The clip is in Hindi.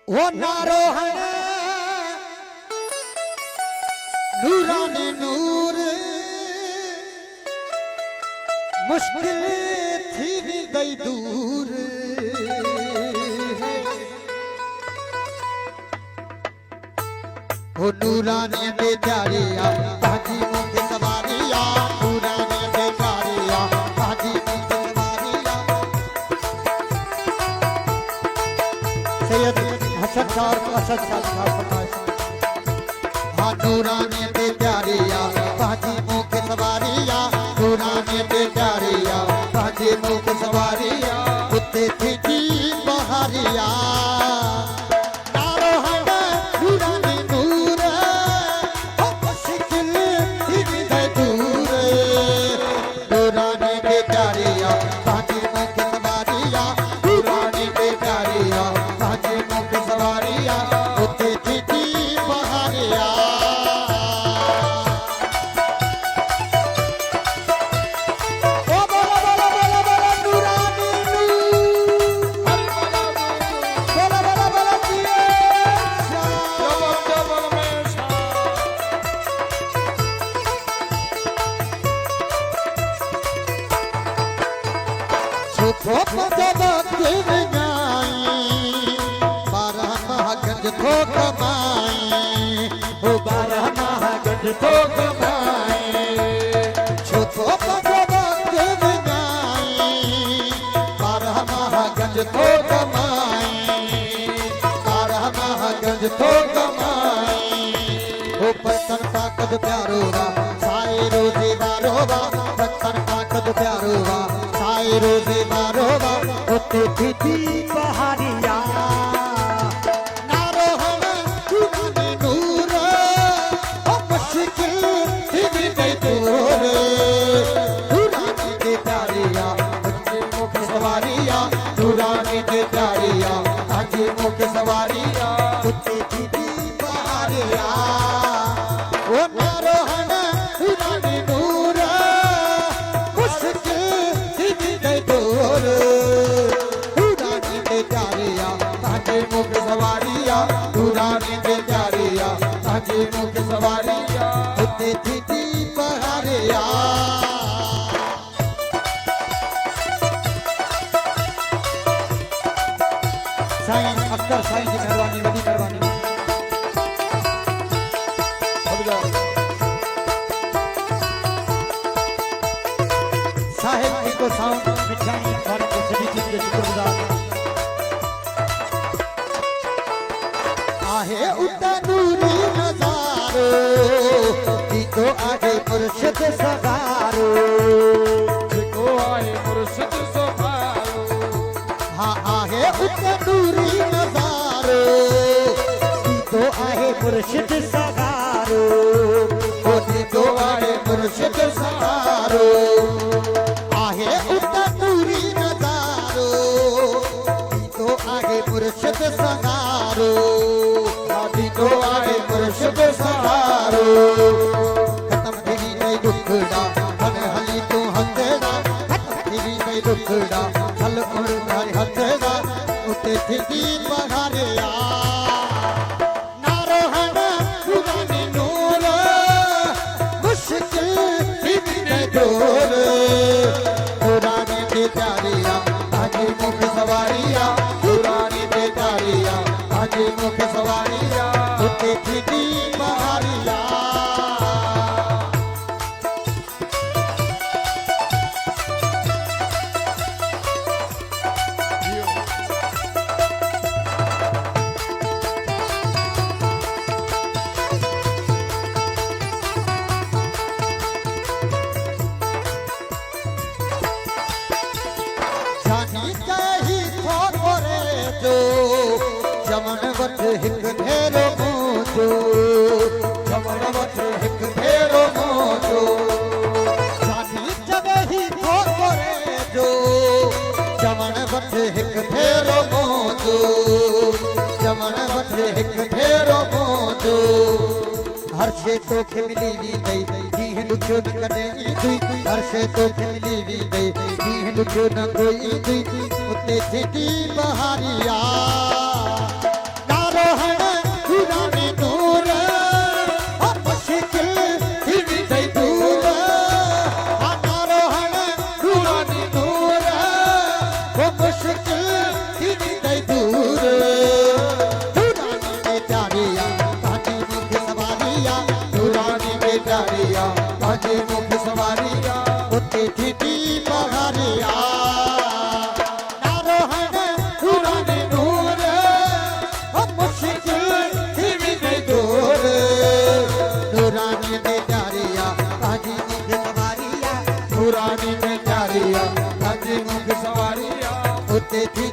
वो नारोहण नूरानी नूर मुश्किल थी गई दूर वो नूरानी बेचारिया हाजी मुख सवारिया नूरानी बेचारिया हाजी मुख सवारिया सैयद हसन साहब असद साहब फरमाइश हाँ नूरानी बेचारिया हाजी मुख सवारिया नूरानी बेचारिया हाजी मुख सवारिया उत्ते थी बहारिया तो कमाई हो 12 माह गज तो कमाई छोटो पगवत गई 12 माह गज तो कमाई 12 माह गज तो कमाई हो पत्थर ताकत प्यारो वा साए रोजे वारो वा पत्थर ताकत प्यारो वा साए रोजे वारो वा उते थी पहाड़िया हाजी मुख सवारिया कुत्ते की बहारिया वो नारोहण नूरानी नूर मुश्किल थी गई दूर नूरानी बेचारिया हाजी मुख सवारिया नूरानी बेचारिया हाजी मुख सवारिया कुत्ते थी बहारिया साईं अख्तर साईं की मेहरबानी बड़ी मेहरबानी साहिब जी को साउंड मिठाई और सभी चीज के शुक्रगुजार आहे उता नूरी नजारो तो आगे मुर्शिद सगारो को आए मुर्शिद सगारो हाँ आहे उता नूरी नजारो तो आहे मुर्शिद सगारो तो आहे मुर्शिद सगारो आहे उता नूरी नजारो तो आहे मुर्शिद सगारो तो आहे मुर्शिद सगारो खत्म थी गई दुखड़ा मन हली तू हंदेड़ा खत्म थी गई दुखड़ा हल उड़ गई हंदेड़ा उते थी बहारिया नारोहण नूरानी नूर मुश्किल थी गई दूर नूरानी बेचारिया हाजी मुख सवारिया नूरानी बेचारिया हाजी मुख सवारिया उते थी बहारिया चमन वट हिक भेरो मोजो चमन वट हिक भेरो मोजो साथी जगह ही थोरे जो चमन वट हिक भेरो मोजो चमन वट हिक भेरो मोजो हर शे तोखे मिली वी गई दी दुखियो न कदे ईंदी हर शे तोखे मिली वी गई दी दुखियो न कोई ईंदी उते थी बहारिया थी पहाड़िया नारो है नूरानी नूर हम मुश्किल ही में दूर नूरानी में जारिया हाजी मुख सवारिया नूरानी में जारिया हाजी मुख सवारिया उते थी